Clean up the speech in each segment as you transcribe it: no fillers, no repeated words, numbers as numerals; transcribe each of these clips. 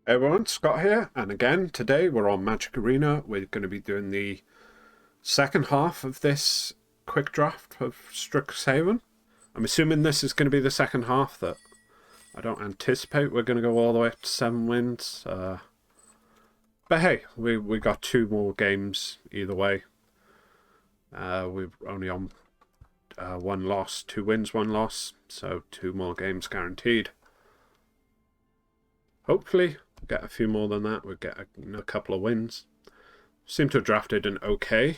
Hey everyone, Scott here, and again, today we're on Magic Arena. We're going to be doing the second half of this quick draft of Strixhaven. I'm assuming this is going to be the second half that I don't anticipate we're going to go all the way up to 7 wins. But hey, we got 2 more games either way. We're only on 1 loss, 2 wins, 1 loss, so 2 more games guaranteed. Hopefully get a few more than that. We'll get a couple of wins. Seem to have drafted an okay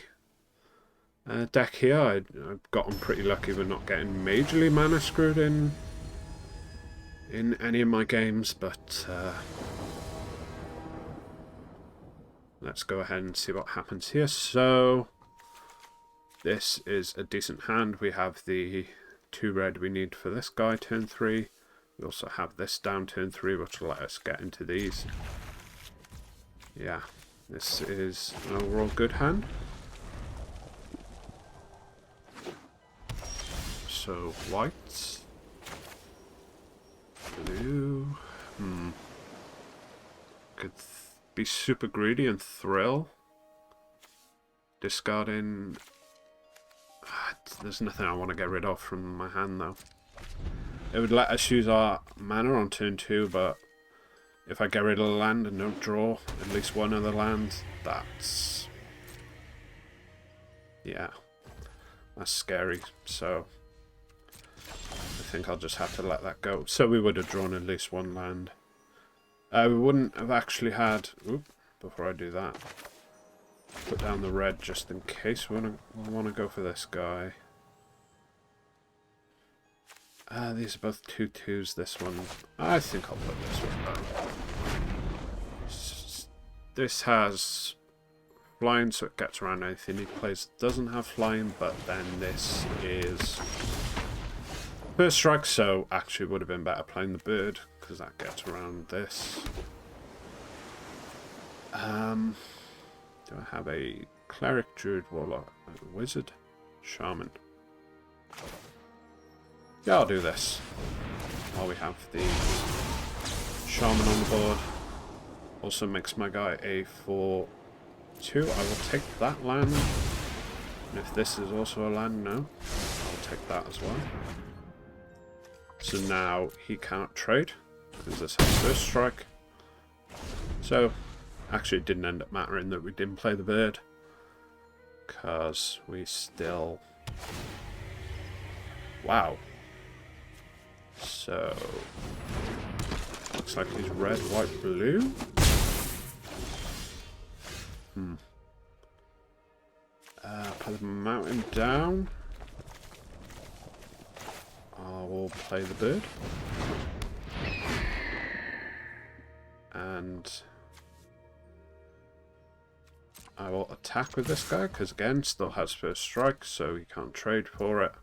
deck here. I've gotten pretty lucky with not getting majorly mana screwed in any of my games, but let's go ahead and see what happens here. So this is a decent hand. We have the 2 red we need for this guy turn 3. We also have this down turn 3, which will let us get into these. Yeah, this is an overall good hand. So white, blue. Could be super greedy and thrill. Discarding. There's nothing I want to get rid of from my hand though. It would let us use our mana on turn 2, but if I get rid of the land and don't draw at least one of the lands, that's... yeah, that's scary. So I think I'll just have to let that go. So we would have drawn at least 1 land. We wouldn't have actually had... Oop, before I do that, put down the red just in case we want to go for this guy. These are both 2/2s, this one. I think I'll put this one down. This has flying, so it gets around anything he plays that doesn't have flying, but then this is first strike, so actually would have been better playing the bird, because that gets around this. Do I have a cleric, druid, warlock, a wizard, shaman? Yeah, I'll do this. While we have the shaman on the board. Also makes my guy a 4/2. I will take that land. And if this is also a land, no. I'll take that as well. So now he can't trade, because this has first strike. So, actually it didn't end up mattering that we didn't play the bird, because we still... wow. So, looks like he's red, white, blue. Put the mountain down. I will play the bird. And I will attack with this guy, because again, still has first strike, so he can't trade for it.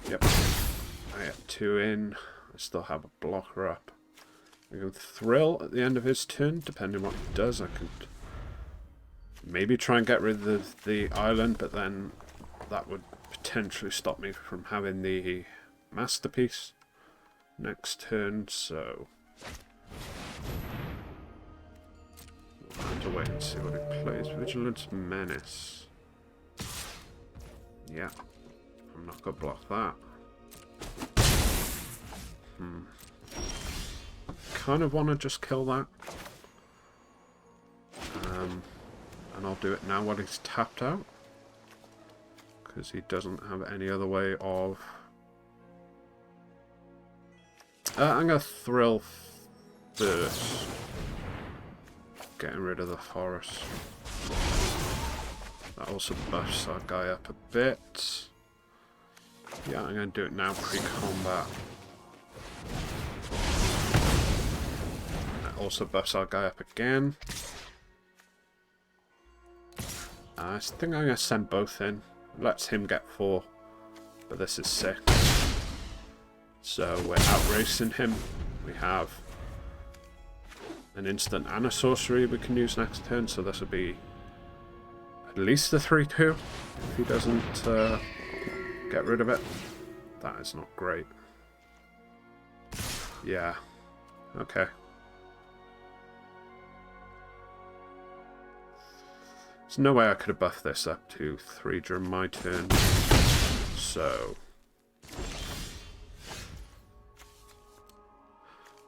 Yep. I get 2 in. I still have a blocker up. I can thrill at the end of his turn, depending on what he does. I could maybe try and get rid of the island, but then that would potentially stop me from having the masterpiece next turn, so we'll have to wait and see what he plays. Vigilance Menace. Yeah, I'm not going to block that. Kind of want to just kill that. And I'll do it now while he's tapped out, because he doesn't have any other way of... I'm going to thrill first. Getting rid of the forest. That also buffs our guy up a bit. Yeah, I'm going to do it now pre-combat. That also buffs our guy up again. I think I'm going to send both in. Lets him get 4. But this is 6. So we're outracing him. We have an instant and a sorcery we can use next turn. So this will be at least a 3/2 if he doesn't get rid of it. That is not great. Yeah. Okay. There's no way I could have buffed this up to 3 during my turn. So...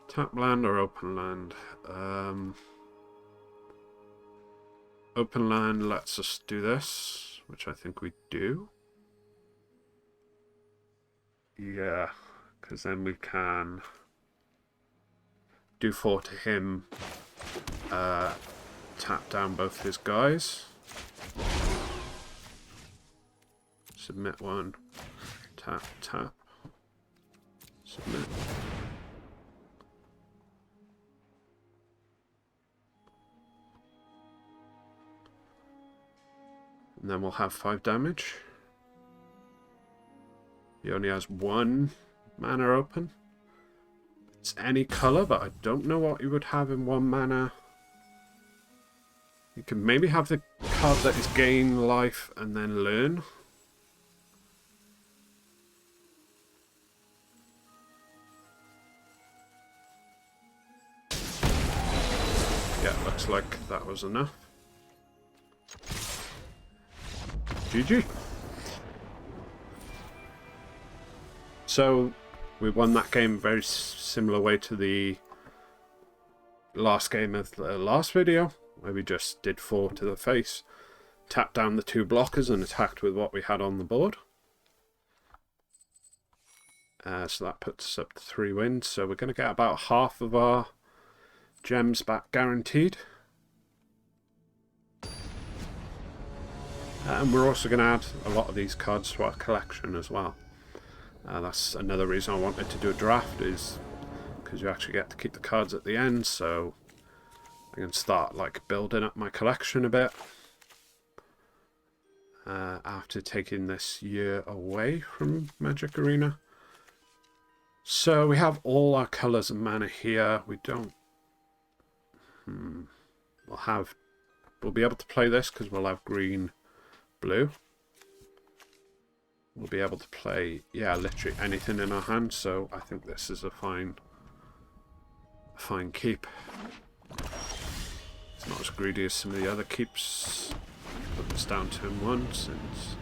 tap land or open land? Open land lets us do this, which I think we do. Yeah, because then we can do 4 to him, tap down both his guys. Submit 1, tap, tap, submit. And then we'll have 5 damage. He only has 1 mana open. It's any colour, but I don't know what you would have in 1 mana. You can maybe have the card that is gain life and then learn. Yeah, looks like that was enough. GG. So, we won that game very similar way to the last game of the last video, where we just did 4 to the face, tapped down the 2 blockers and attacked with what we had on the board. So that puts us up to 3 wins, so we're going to get about half of our gems back guaranteed. And we're also going to add a lot of these cards to our collection as well. That's another reason I wanted to do a draft, is because you actually get to keep the cards at the end, so I can start like building up my collection a bit after taking this year away from Magic Arena. So we have all our colours and mana here. We don't... We'll be able to play this because we'll have green, blue. We'll be able to play, yeah, literally anything in our hand, so I think this is a fine keep. It's not as greedy as some of the other keeps. Put this down turn 1 since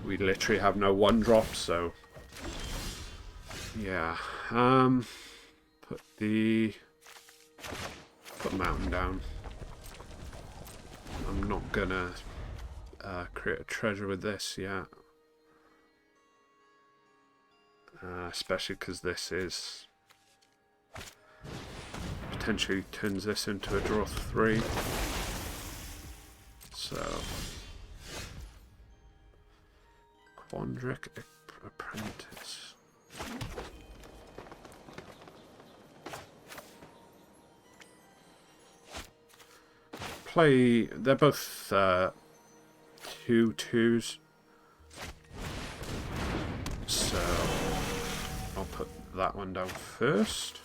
we literally have no 1-drop, so yeah. Put mountain down. I'm not gonna create a treasure with this yet. Especially because this is potentially turns this into a draw 3. So Quandric Apprentice. They're both 2/2s. So I'll put that one down first.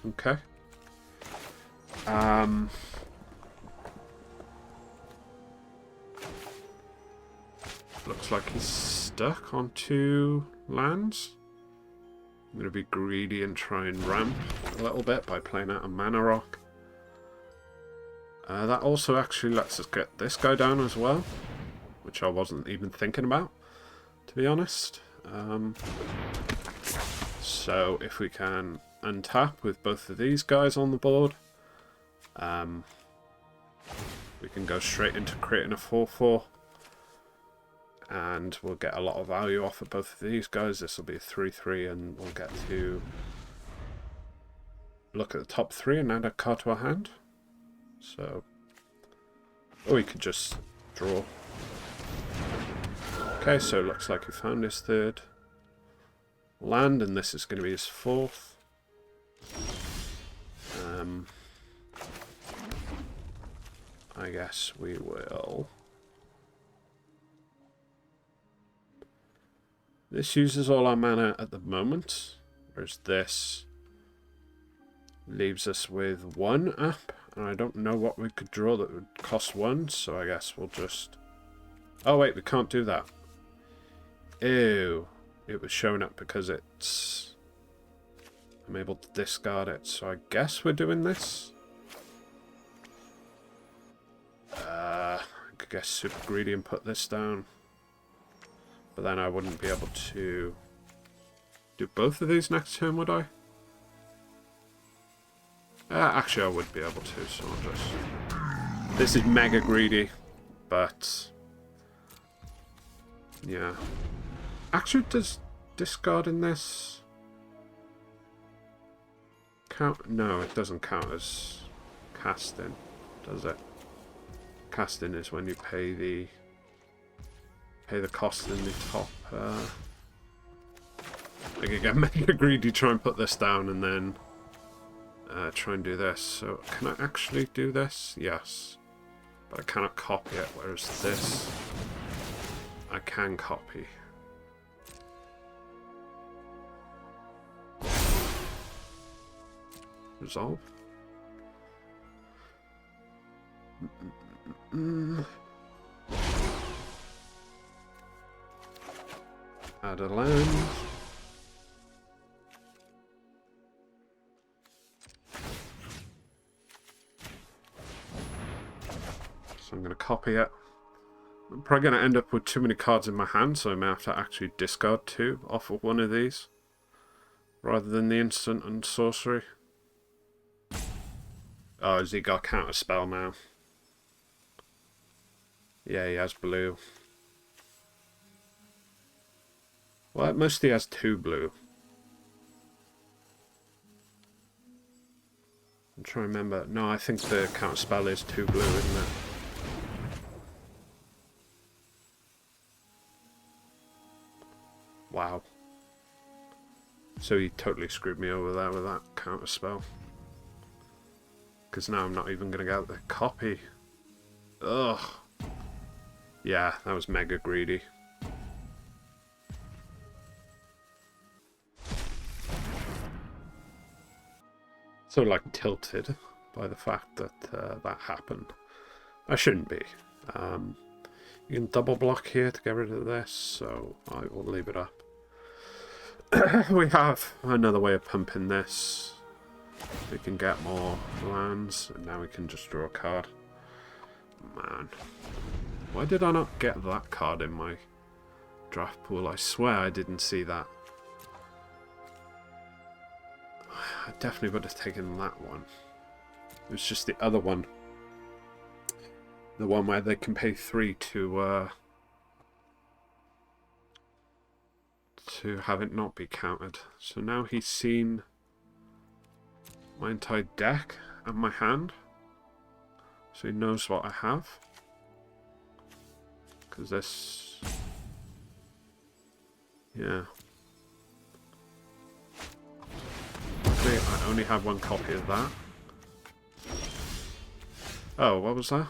Okay. Looks like he's stuck on 2 lands. I'm going to be greedy and try and ramp a little bit by playing out a Mana Rock. That also actually lets us get this guy down as well, which I wasn't even thinking about, to be honest. So if we can untap with both of these guys on the board, we can go straight into creating a 4/4, and we'll get a lot of value off of both of these guys. This will be a 3/3, and we'll get to look at the top 3 and add a card to our hand. So, or we could just draw. Okay, so it looks like he found his 3rd land, and this is going to be his 4th. I guess we will. This uses all our mana at the moment, whereas this leaves us with 1 up, and I don't know what we could draw that would cost 1, so I guess we'll just... Oh wait, we can't do that. Ew. It was showing up because it's... I'm able to discard it, so I guess we're doing this. I could get super greedy and put this down. But then I wouldn't be able to do both of these next turn, would I? Actually, I would be able to, so I'll just... This is mega greedy, but... Yeah. Actually, does discarding this count? No, it doesn't count as casting, does it? Casting is when you pay the cost in the top. I can get mega greedy, try and put this down, and then try and do this. So can I actually do this? Yes, but I cannot copy it. Whereas this, I can copy. Resolve. Add a land. So I'm going to copy it. I'm probably going to end up with too many cards in my hand, so I may have to actually discard 2 off of one of these, rather than the instant and sorcery. Oh, has he got counter spell now? Yeah, he has blue. Well, at most he has 2 blue. I'm trying to remember. No, I think the counter spell is 2 blue, isn't it? Wow. So he totally screwed me over there with that counter spell. Because now I'm not even going to get the copy. Ugh. Yeah, that was mega greedy. So, like, tilted by the fact that that happened. I shouldn't be. You can double block here to get rid of this, so I will leave it up. We have another way of pumping this. We can get more lands, and now we can just draw a card. Man. Why did I not get that card in my draft pool? I swear I didn't see that. I definitely would have taken that one. It was just the other one. The one where they can pay 3 to have it not be countered. So now he's seen my entire deck and my hand. So he knows what I have. Because this... Yeah. Luckily, I only have 1 copy of that. Oh, what was that?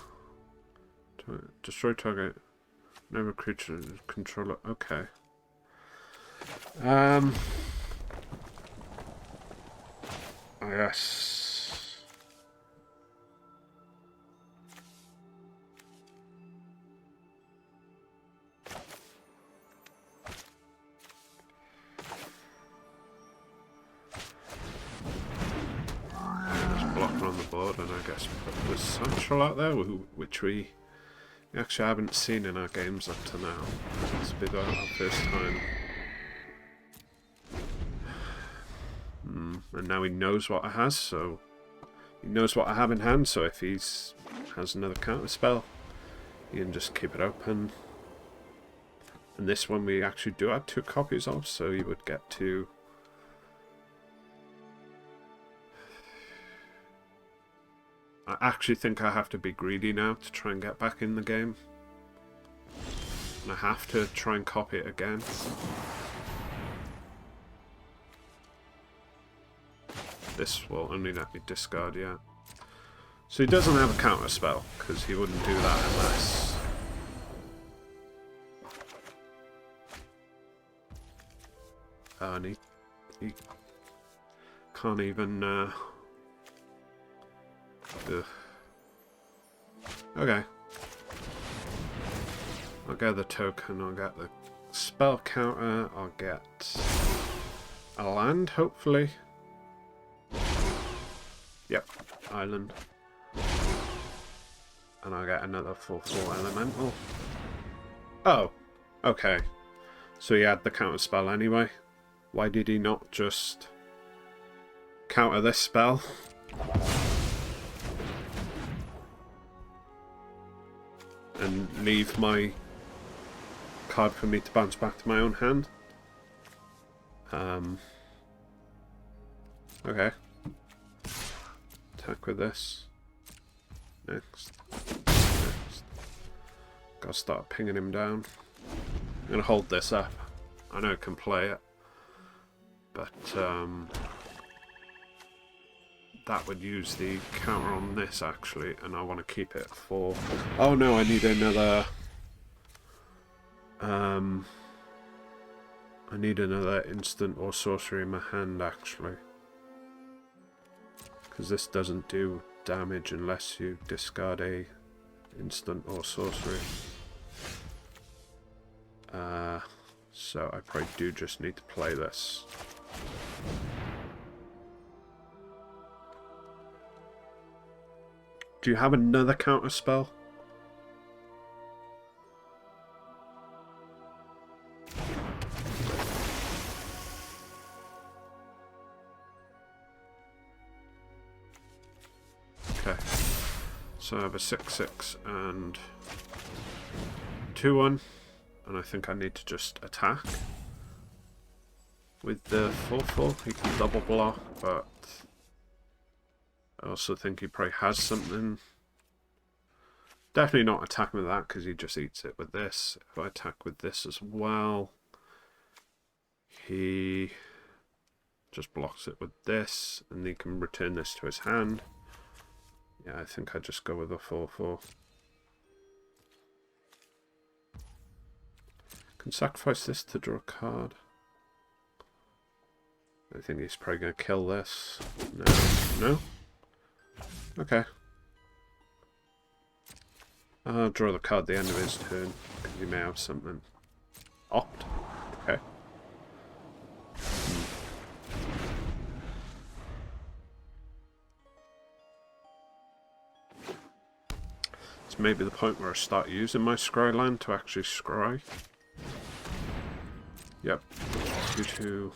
Destroy target. Never creature controller. Okay. Yes. Just block on the board, and I guess put the Satchel out there, which we actually haven't seen in our games up to now. This will be our first time. And now he knows what I has, so he knows what I have in hand, so if he has another counter spell, he can just keep it open. And this one we actually do have 2 copies of, so he would get to... I actually think I have to be greedy now to try and get back in the game. And I have to try and copy it again. This will only let me discard, yeah. So he doesn't have a counter spell, because he wouldn't do that unless... and he can't even... Ugh. Okay. I'll get the token, I'll get the spell counter, I'll get a land, hopefully. island. And I'll get another 4/4 elemental. Oh, okay. So he had the counter spell anyway. Why did he not just counter this spell? And leave my card for me to bounce back to my own hand? Okay. Attack with this. Next. Gotta start pinging him down. I'm gonna hold this up. I know I can play it, but that would use the counter on this actually, and I want to keep it for. Oh no, I need another. I need another instant or sorcery in my hand actually, because this doesn't do damage unless you discard a instant or sorcery. So I probably do just need to play this. Do you have another counter spell? Okay. So I have a 6/6 and 2/1. And I think I need to just attack. With the 4/4, he can double block, but I also think he probably has something. Definitely not attacking with that, because he just eats it with this. If I attack with this as well, he just blocks it with this, and he can return this to his hand. Yeah, I think I just go with a 4/4. Can sacrifice this to draw a card. I think he's probably going to kill this. No. No? Okay. I'll draw the card at the end of his turn, because he may have something. Opt? Okay. It's maybe the point where I start using my scry land to actually scry. Yep. 2/2.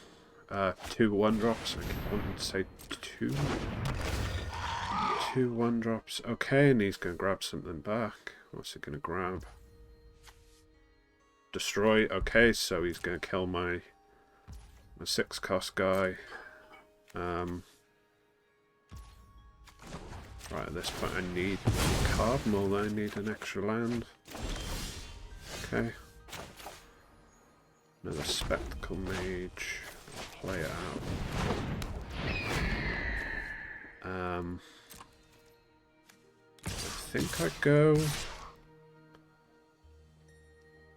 2 1-drops. I wanted to say 2. 2 1-drops. Okay, and he's going to grab something back. What's he going to grab? Destroy. Okay, so he's going to kill my 6-cost guy. Right, at this point I need a card more than I need an extra land. Okay. Another Spectacle Mage. Play it out. I think I go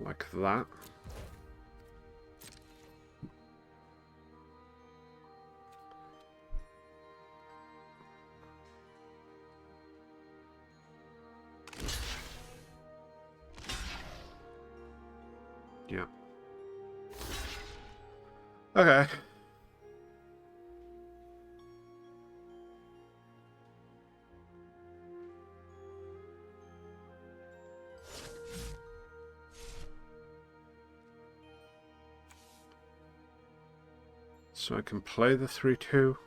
like that. Yeah. Okay. So I can play the 3/2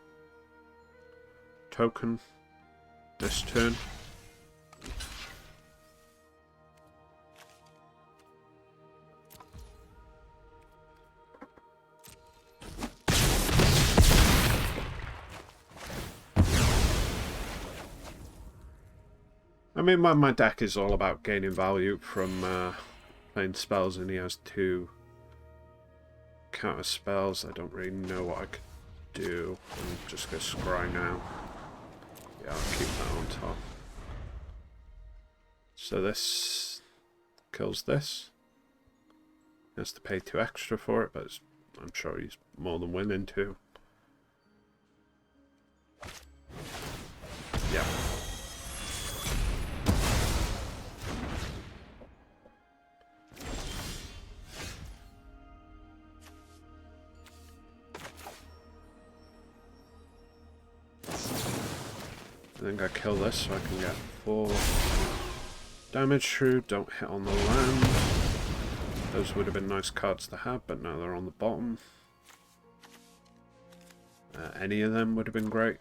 token this turn. I mean, my deck is all about gaining value from playing spells, and he has 2 counter spells. I don't really know what I could do. I'm just going to scry now. Yeah, I'll keep that on top. So this kills this. He has to pay 2 extra for it, but I'm sure he's more than willing to. Yeah. I think I kill this so I can get 4 damage through. Don't hit on the land. Those would have been nice cards to have, but now they're on the bottom. Any of them would have been great,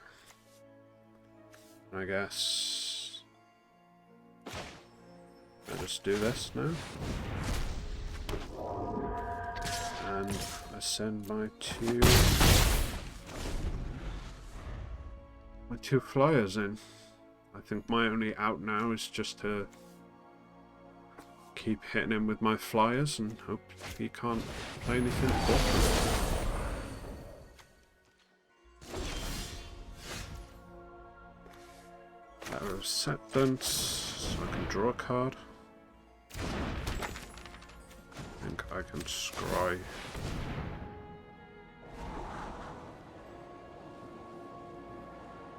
I guess. I'll just do this now. And I send my two flyers in. I think my only out now is just to keep hitting him with my flyers and hope he can't play anything important. Letter of acceptance, so I can draw a card. I think I can scry.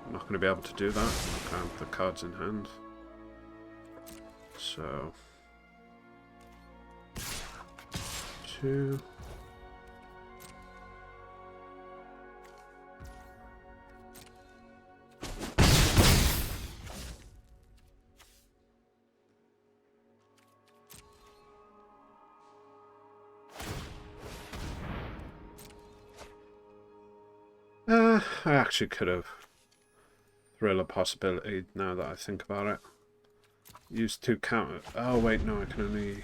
I'm not going to be able to do that. I can't have the cards in hand. So 2. I actually could have thrill a possibility now that I think about it. Use 2 counter. Oh wait, no, I can only.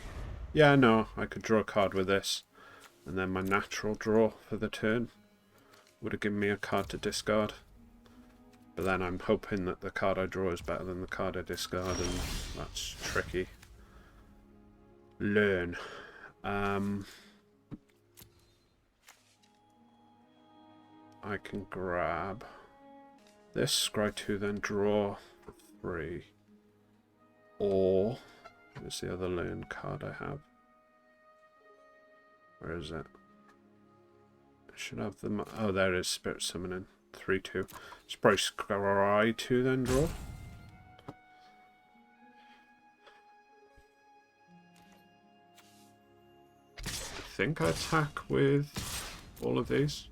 Yeah, no, I could draw a card with this, and then my natural draw for the turn would have given me a card to discard. But then I'm hoping that the card I draw is better than the card I discard, and that's tricky. Learn. I can grab this, scry 2, then draw for 3. Or, where's the other learn card I have? Where is it? I should have them. Oh, there it is, Spirit Summoning. 3/2. It's probably scry 2, then draw. I think I attack with all of these.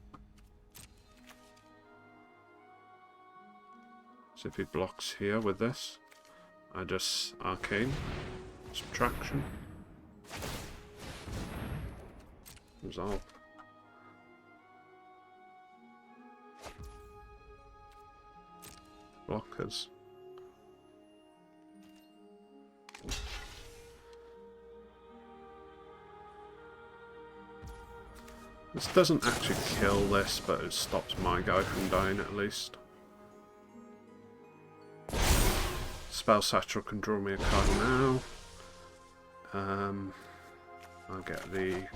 So if he blocks here with this, I just arcane, subtraction, resolve. Blockers. This doesn't actually kill this, but it stops my guy from dying at least. Spell Satchel can draw me a card now. I'll get the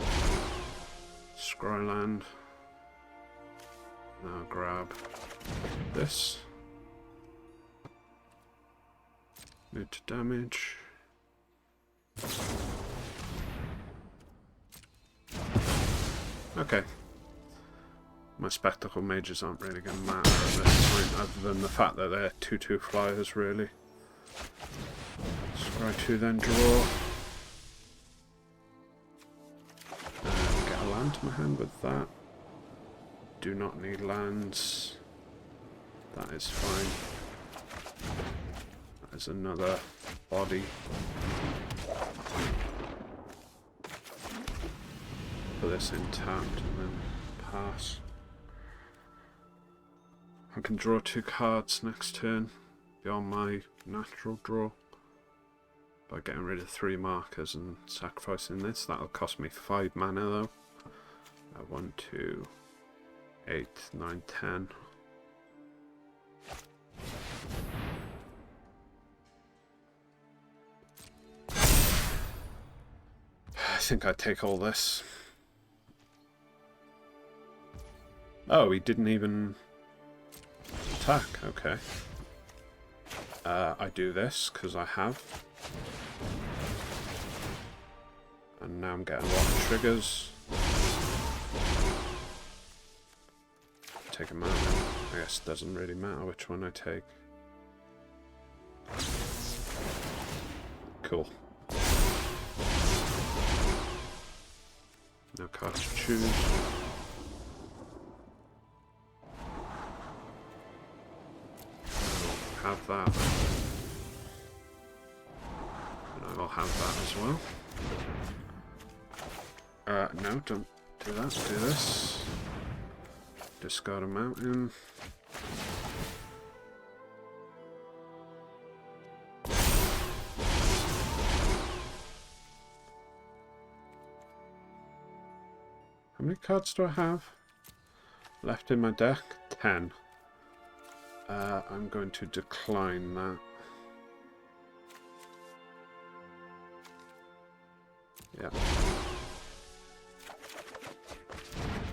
Scryland. Now grab this. Move to damage. Okay. My Spectacle Mages aren't really going to matter at this point, other than the fact that they're 2/2 flyers, really. Scry 2, then draw. Get a land to my hand with that. Do not need lands. That is fine. There's another body. Put this in tapped and then pass. I can draw 2 cards next turn beyond my natural draw by getting rid of 3 markers and sacrificing this. That'll cost me 5 mana though. 1, 2, 8, 9, 10. I think I'd take all this. Oh, he didn't even attack. Okay. I do this because I have. And now I'm getting a lot of triggers. Take a mana. I guess it doesn't really matter which one I take. Cool. No card to choose. have that. And I will have that as well. No, don't do that. Do this. Discard a mountain. How many cards do I have left in my deck? 10. I'm going to decline that. Yeah.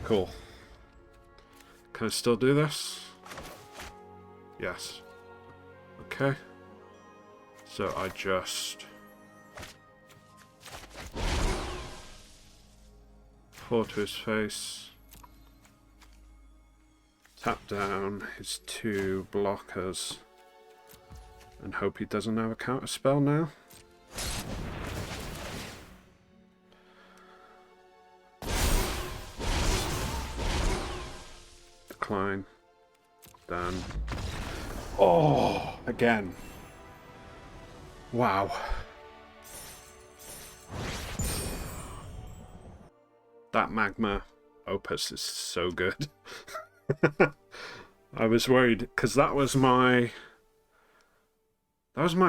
Cool. Can I still do this? Yes. Okay. So I just pour to his face. Tap down his 2 blockers. And hope he doesn't have a counter spell now. Decline. Done. Oh, again. Wow. That Magma Opus is so good. I was worried because that was my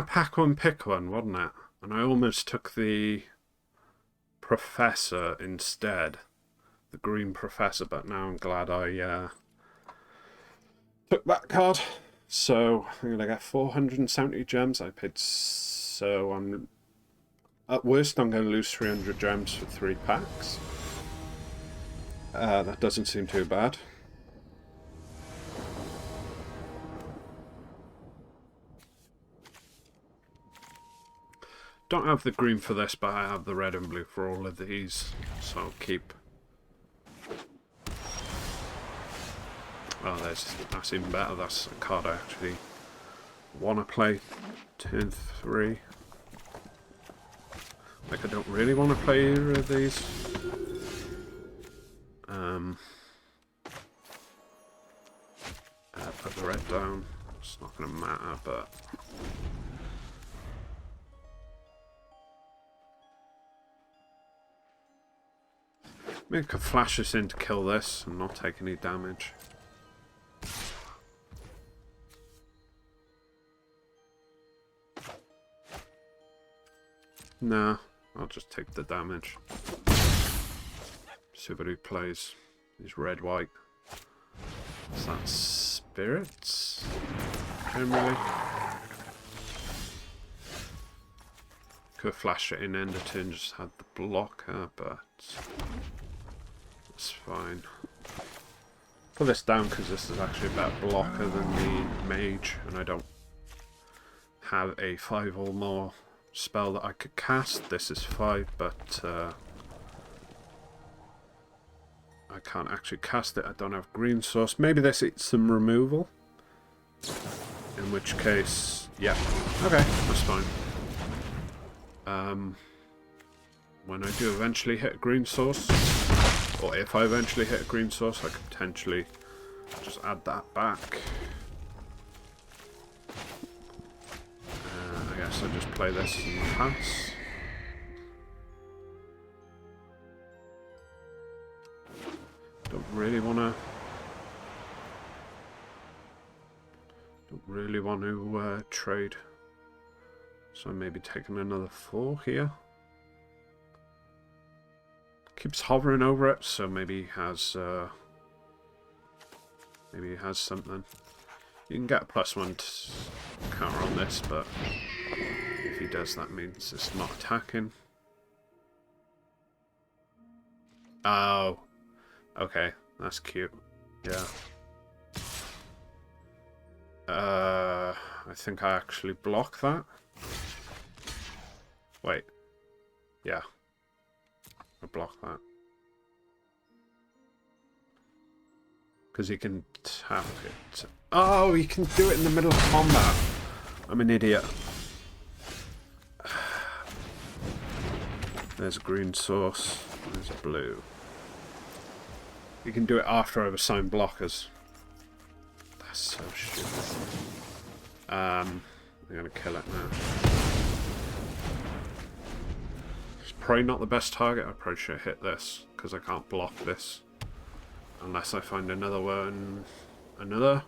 pack one pick one, wasn't it? And I almost took the Professor instead, the green Professor. But now I'm glad I took that card. So I'm gonna get 470 gems. I paid, so I'm at worst I'm gonna lose 300 gems for 3 packs. That doesn't seem too bad. Don't have the green for this, but I have the red and blue for all of these, so I'll keep. Oh, that's even better. That's a card I actually want to play. Turn 3. Like, I don't really want to play either of these. Put the red down. It's not going to matter, but maybe I could flash this in to kill this and not take any damage. Nah, I'll just take the damage. See what he plays. He's red-white. Is that spirits? Generally. Could flash it in end of turn, just had the blocker, but it's fine. Put this down because this is actually a better blocker than the mage, and I don't have a 5 or more spell that I could cast. This is 5, but I can't actually cast it. I don't have green source. Maybe this eats some removal. In which case, yeah, okay, that's fine. When I do eventually hit a green source, or if I eventually hit a green source, I could potentially just add that back. I guess I'll just play this and pass. Don't really want to trade. So maybe taking another 4 here. Keeps hovering over it, so maybe he has something. You can get a +1 counter on this, but if he does, that means it's not attacking. Oh, okay, that's cute. Yeah. I think I actually block that. Wait. Yeah. I block that. Because he can tap it. Oh, he can do it in the middle of combat. I'm an idiot. There's a green source. There's a blue. You can do it after I've assigned blockers. That's so stupid. I'm gonna kill it now. It's probably not the best target. I probably should hit this because I can't block this unless I find another one. Another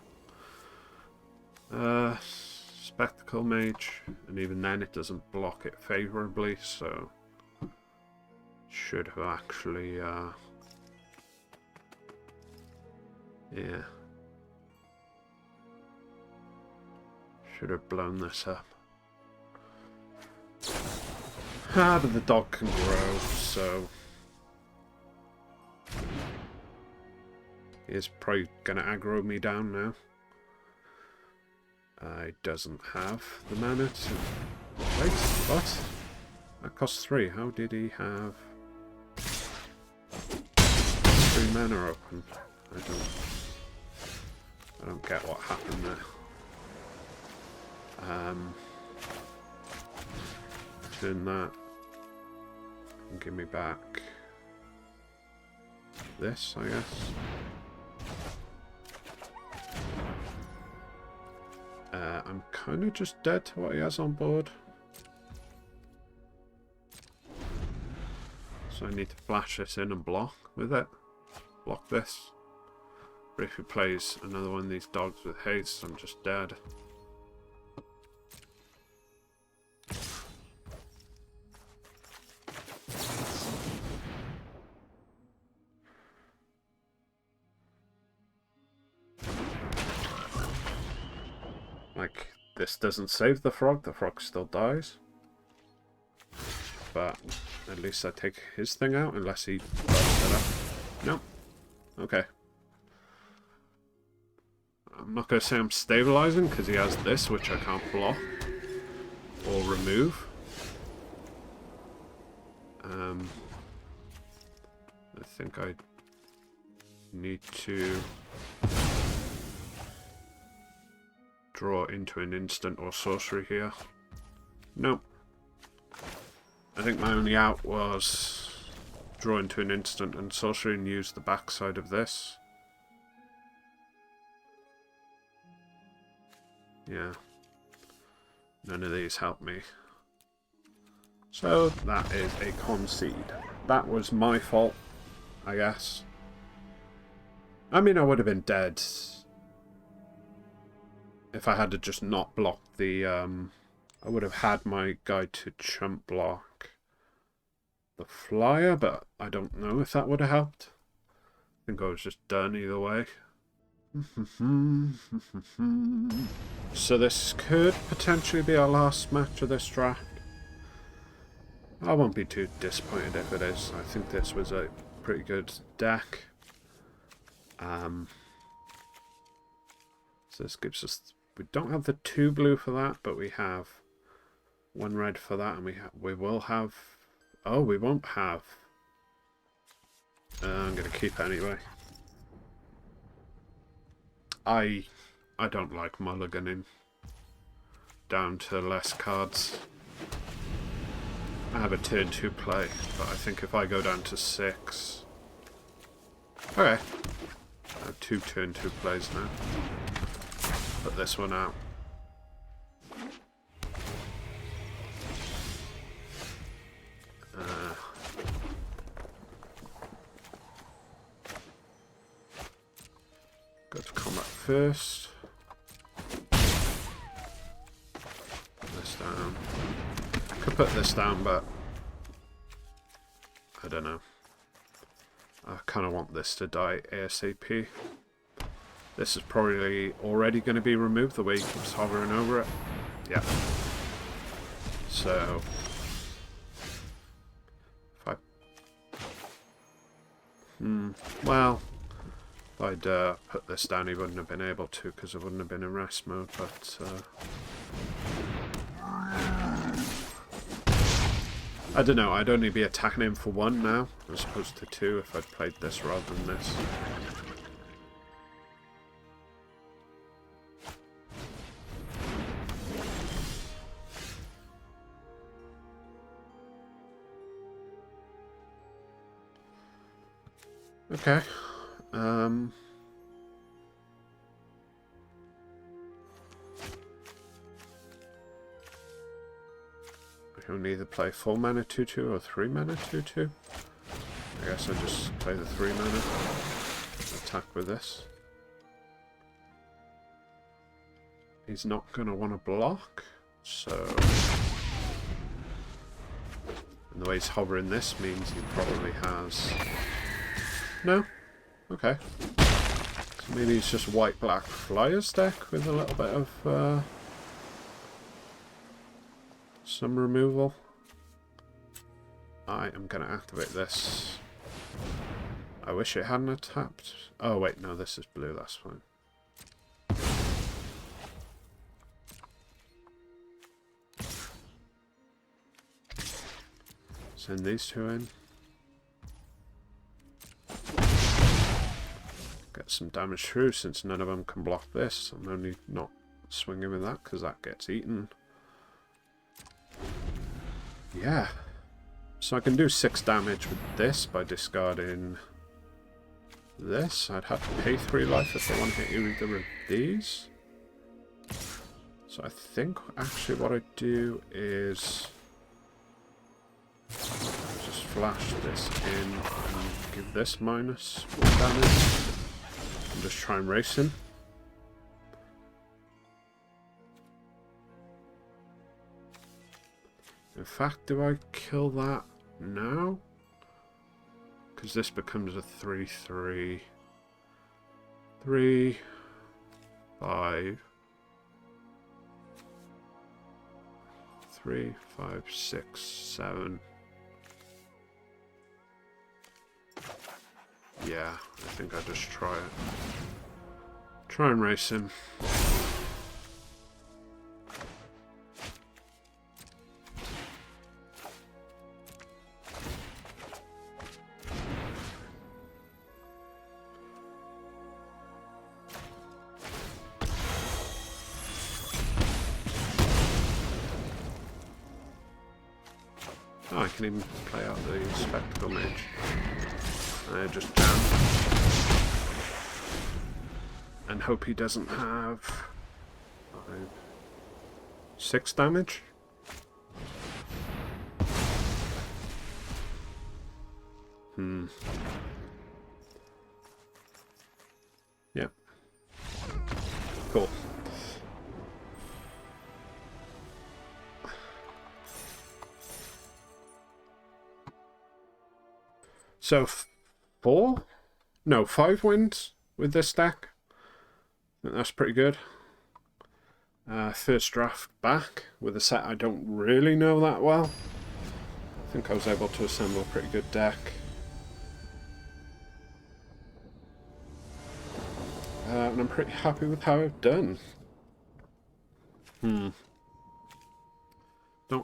spectacle mage, and even then it doesn't block it favorably, so should have actually yeah, should have blown this up. But the dog can grow, so he's probably gonna aggro me down now. He doesn't have the mana to... Wait, what? That costs 3. How did he have 3 mana open? I don't get what happened there. Turn that and give me back this, I guess. I'm kind of just dead to what he has on board. So I need to flash this in and block with it. Block this. But if he plays another one of these dogs with haste, I'm just dead. Like, this doesn't save the frog still dies. But at least I take his thing out, unless he busts it up. No. Okay. I'm not going to say I'm stabilizing, because he has this, which I can't block or remove. I think I need to draw into an instant or sorcery here. Nope. I think my only out was draw into an instant and sorcery and use the backside of this. Yeah. None of these help me. So that is a concede. That was my fault, I guess. I mean, I would have been dead if I had to just not block the, I would have had my guy to chump block the flyer, but I don't know if that would have helped. I think I was just done either way. So this could potentially be our last match of this draft. I won't be too disappointed if it is. I think this was a pretty good deck. So this gives us... We don't have the 2 blue for that, but we have 1 red for that, and we will have... Oh, we won't have... I'm going to keep it anyway. I don't like mulliganing down to less cards. I have a turn 2 play, but I think if I go down to 6... Okay. I have 2 turn 2 plays now. Put this one out. Go to combat first. Put this down. Could put this down, but I don't know. I kind of want this to die ASAP. This is probably already going to be removed the way he keeps hovering over it. Yeah. So if I well, if I'd put this down, he wouldn't have been able to, because it wouldn't have been in rest mode, but I don't know, I'd only be attacking him for 1 now, as opposed to 2 if I'd played this rather than this. Okay. can either play 4 mana 2/2 or 3 mana 2/2. I guess I just play the 3 mana. Attack with this. He's not going to want to block, so... And the way he's hovering this means he probably has... No? Okay. So maybe it's just white-black Flyers deck with a little bit of some removal. I am going to activate this. I wish it hadn't tapped. Oh wait, no, this is blue, that's fine. Send these two in. Get some damage through since none of them can block this. I'm only not swinging with that because that gets eaten. Yeah. So I can do 6 damage with this by discarding this. I'd have to pay 3 life if I want to hit either of these. So I think actually what I do is just flash this in and give this -1 damage. And just try and race him. In fact, do I kill that now? Because this becomes a 3/3. 3, 5. 3, 5, 6, 7. Yeah, I think I just try it. Try and race him. Oh, I can even play out the Spectacle Mage. I just jam. And hope he doesn't have 6 damage. Yep. Cool. So 4? No, 5 wins with this deck. I think that's pretty good. First draft back with a set I don't really know that well. I think I was able to assemble a pretty good deck. And I'm pretty happy with how I've done. Don't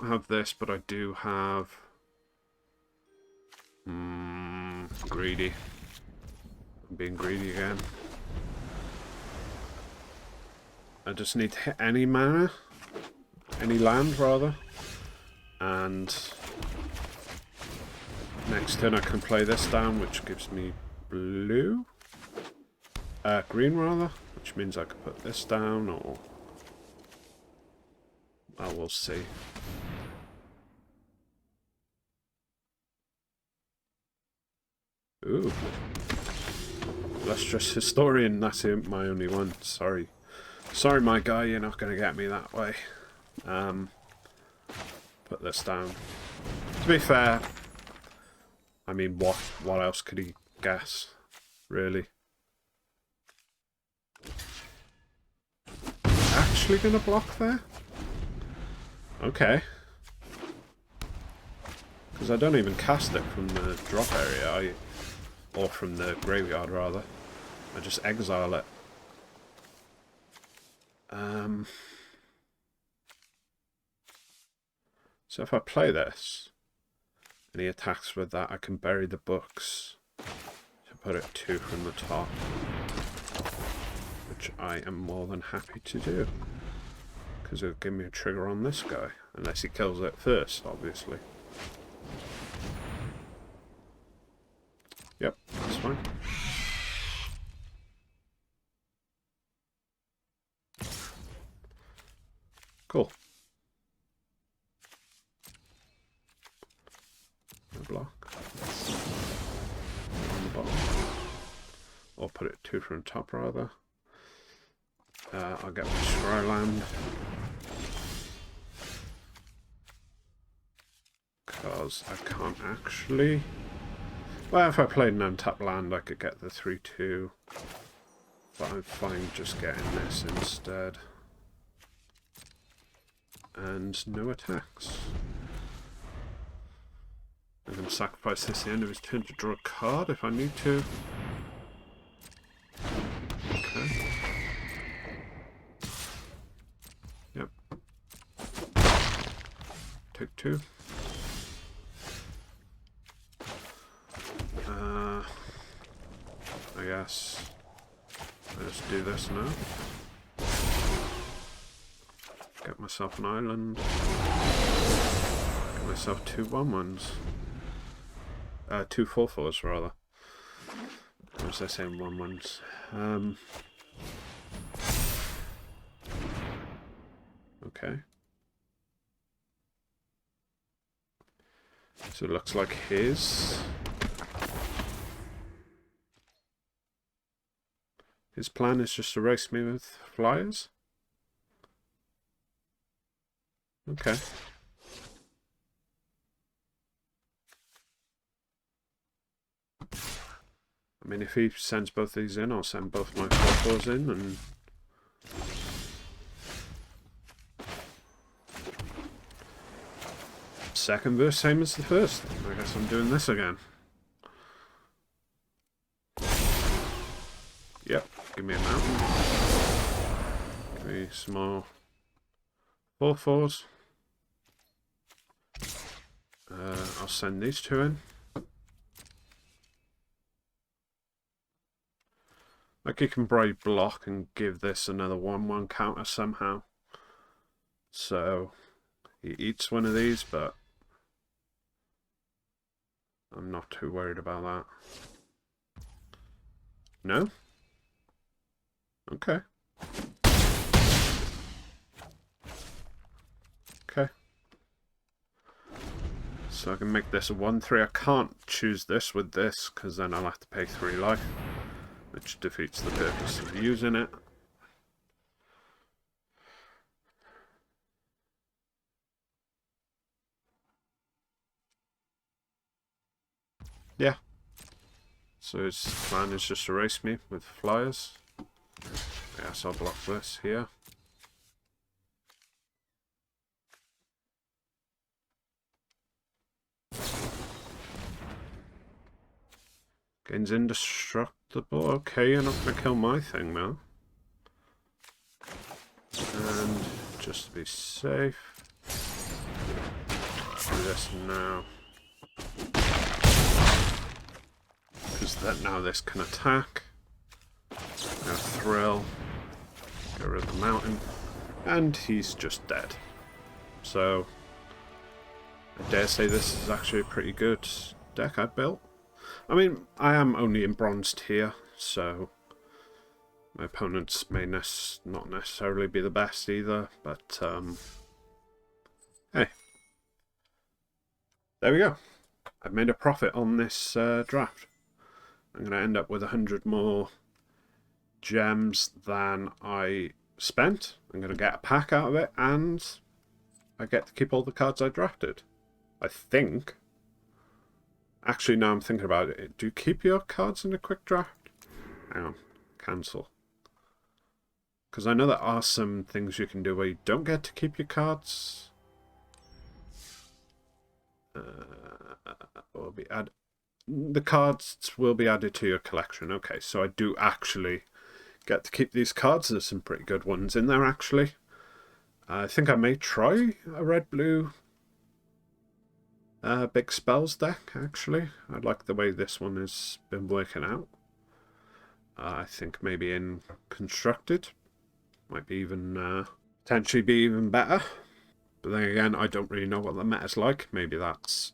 have this, but I do have... greedy. I'm being greedy again. I just need to hit any mana, any land rather, and next turn I can play this down, which gives me blue, green rather, which means I can put this down, or well, we'll see. Ooh. Illustrious Historian, that's my only one. Sorry. Sorry, my guy, you're not going to get me that way. Put this down. To be fair, I mean, what else could he guess, really? Actually going to block there? Okay. Because I don't even cast it from the drop area, or from the graveyard rather. I just exile it. So if I play this and he attacks with that, I can bury the books to put it 2 from the top, which I am more than happy to do, because it'll give me a trigger on this guy, unless he kills it first, obviously. Yep, that's fine. Cool. or put it 2 from the top rather. I'll get my Scryland. Because I can't actually... Well, if I played an untapped land, I could get the 3-2. But I'm fine just getting this instead. And no attacks. I'm going to sacrifice this at the end of his turn to draw a card if I need to. Okay. Yep. Take 2. I guess I just do this now. Get myself an island. Get myself 2 1-1s. 2 4-4s rather. What was I saying 1-1s? Okay. So it looks like his plan is just to race me with flyers? Okay. I mean, if he sends both these in, I'll send both my 4-4s in, and... Second verse, same as the first. I guess I'm doing this again. Yep, give me a mountain. Give me some more 4-4s. I'll send these 2 in. Like, you can bribe block and give this another 1-1 counter somehow. So, he eats one of these, but I'm not too worried about that. No? Okay. Okay. So I can make this a 1-3. I can't choose this with this, because then I'll have to pay 3 life, which defeats the purpose of using it. Yeah. So his plan is just to race me with flyers. Yes, I'll block this here. Gains indestructible. Okay, you're not going to kill my thing now. And just to be safe, do this now. Because that now this can attack. Now thrill. Get rid of the mountain. And he's just dead. So I dare say this is actually a pretty good deck I built. I mean, I am only in bronze tier, so my opponents may not necessarily be the best either, but hey, there we go. I've made a profit on this draft. I'm going to end up with 100 more gems than I spent. I'm going to get a pack out of it, and I get to keep all the cards I drafted. I think. Actually, now I'm thinking about it. Do you keep your cards in a quick draft? Hang on. Cancel. Because I know there are some things you can do where you don't get to keep your cards. The cards will be added to your collection. Okay, so I do actually get to keep these cards. There's some pretty good ones in there, actually. I think I may try a red-blue big spells deck, actually. I like the way this one has been working out. I think maybe in Constructed might be even potentially be even better. But then again, I don't really know what the meta's like. Maybe that's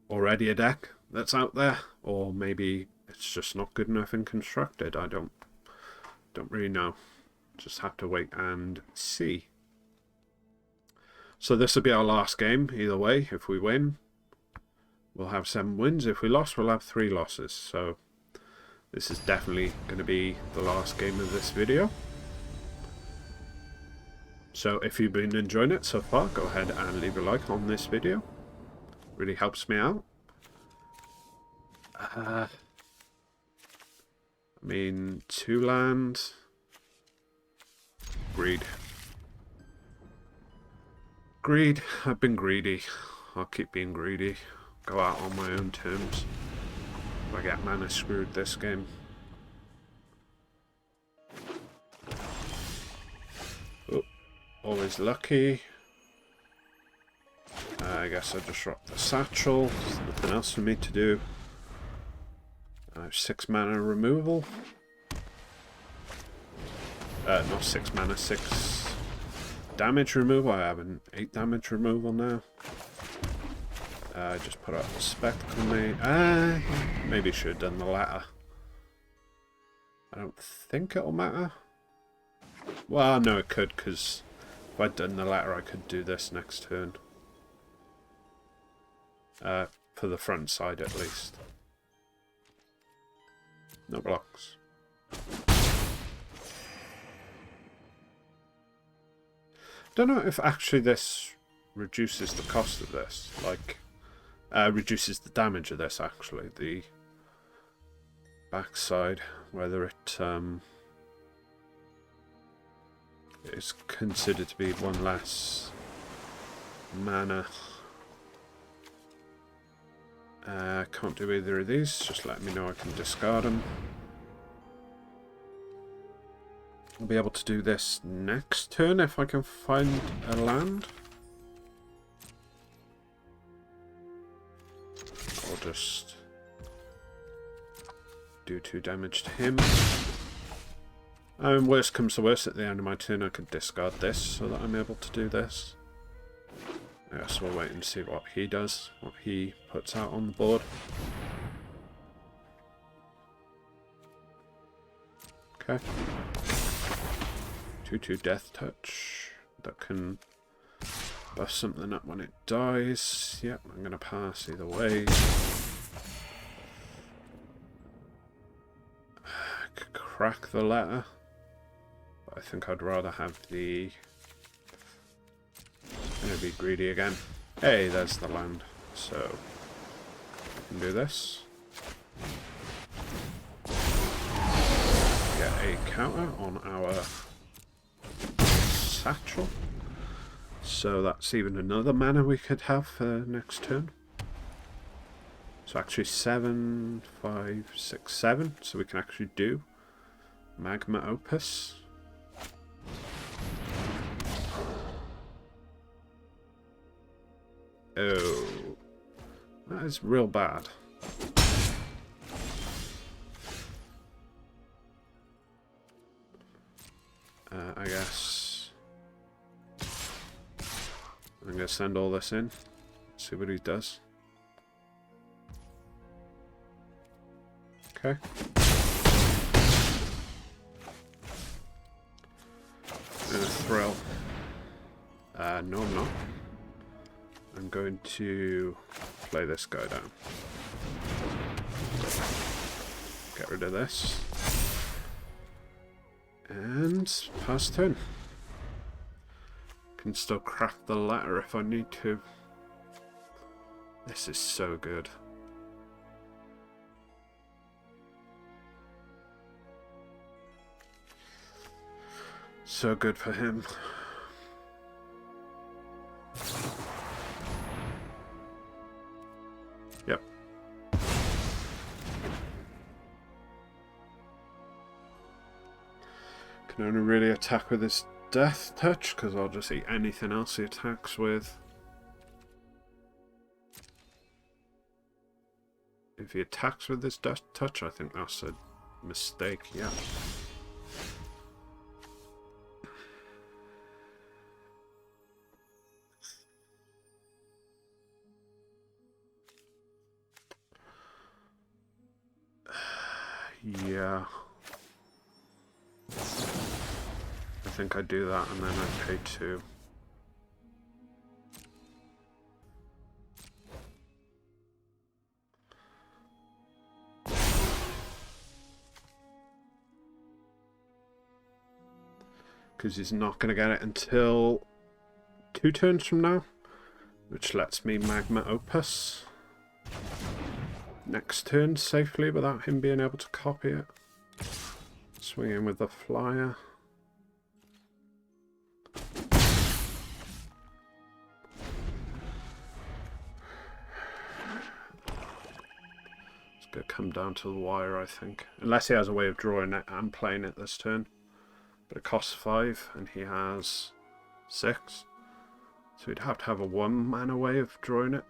already a deck that's out there, or maybe it's just not good enough in Constructed. I don't really know. Just have to wait and see. So this will be our last game, either way. If we win, we'll have 7 wins. If we lost, we'll have 3 losses. So This is definitely going to be the last game of this video. So if you've been enjoying it so far, go ahead and leave a like on this video. Really helps me out. I mean, 2 land. Greed. Greed. I've been greedy. I'll keep being greedy. Go out on my own terms. If I get mana screwed this game. Oh, always lucky. I guess I just dropped the satchel. There's nothing else for me to do. I have 6 mana removal. Not 6 mana, 6 damage removal. I have an 8 damage removal now. I just put out the spectacle mate. Maybe should have done the latter. I don't think it'll matter. Well, no, it could, because if I'd done the latter, I could do this next turn. For the front side, at least. No blocks. Don't know if actually this reduces the cost of this, like reduces the damage of this actually, the backside, whether it is considered to be 1 less mana. Can't do either of these, just let me know I can discard them. I'll be able to do this next turn if I can find a land. I'll just do 2 damage to him. And worst comes to worst, at the end of my turn I could discard this so that I'm able to do this. I guess we'll wait and see what he does, what he puts out on the board. Okay. 2/2 death touch. That can buff something up when it dies. Yep, I'm going to pass either way. I could crack the letter, but I think I'd rather have the... I'm going to be greedy again. Hey, there's the land. So, I can do this. Get a counter on our satchel. So that's even another mana we could have for next turn. So actually 7, 5, 6, 7. So we can actually do Magma Opus. Oh, that is real bad. I guess I'm going to send all this in, see what he does. Okay. And a thrill. No, I'm not. I'm going to play this guy down. Get rid of this. And pass turn. Can still crack the ladder if I need to. This is so good. So good for him. Yep. Can only really attack with his death touch, because I'll just eat anything else he attacks with. If he attacks with his death touch, I think that's a mistake, yeah. Yeah. I think I do that and then I pay 2. because he's not going to get it until 2 turns from now, which lets me Magma Opus next turn safely without him being able to copy it. Swing in with the flyer. It's going to come down to the wire, I think. Unless he has a way of drawing it and playing it this turn. But it costs 5 and he has 6. So he'd have to have a 1 mana way of drawing it.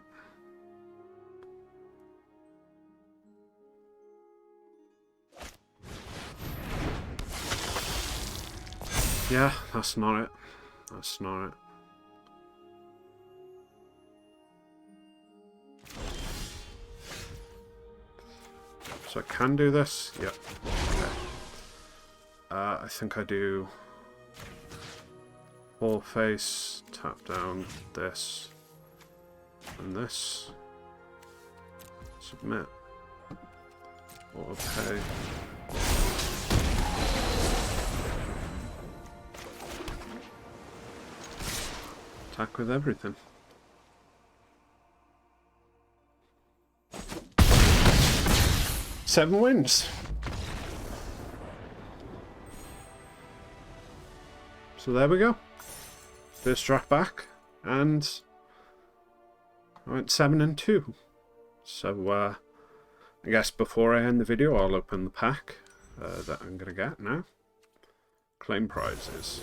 Yeah, that's not it. That's not it. So I can do this? Yep. Okay. I think I do whole face, tap down this and this. Submit. Auto pay. Attack with everything. Seven wins. So there we go. First draft back, and I went 7 and 2. So I guess before I end the video, I'll open the pack that I'm gonna get now. Claim prizes.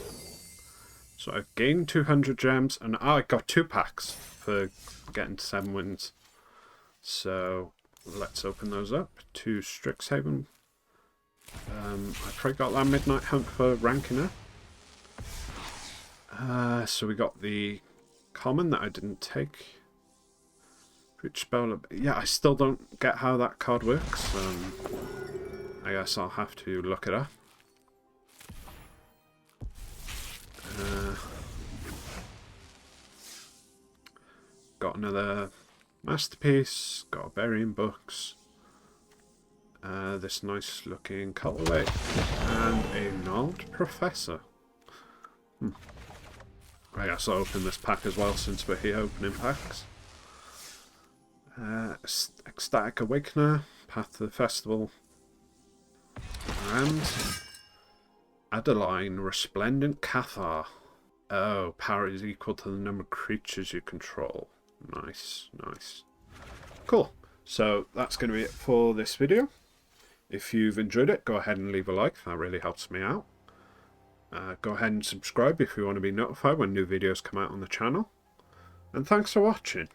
So I've gained 200 gems, and I got 2 packs for getting to 7 wins. So let's open those up. 2 Strixhaven. I probably got that Midnight Hunt for ranking up. So we got the common that I didn't take. Which spell? Yeah, I still don't get how that card works. I guess I'll have to look it up. Got another masterpiece. Got a burying books. This nice looking cultivate and a gnarled professor. I guess I'll open this pack as well since we're here opening packs. Ecstatic Awakener, Path to the Festival, and Adeline Resplendent Cathar. Oh, power is equal to the number of creatures you control. Nice, nice. Cool. So that's going to be it for this video. If you've enjoyed it, go ahead and leave a like. That really helps me out. Go ahead and subscribe if you want to be notified when new videos come out on the channel. And thanks for watching.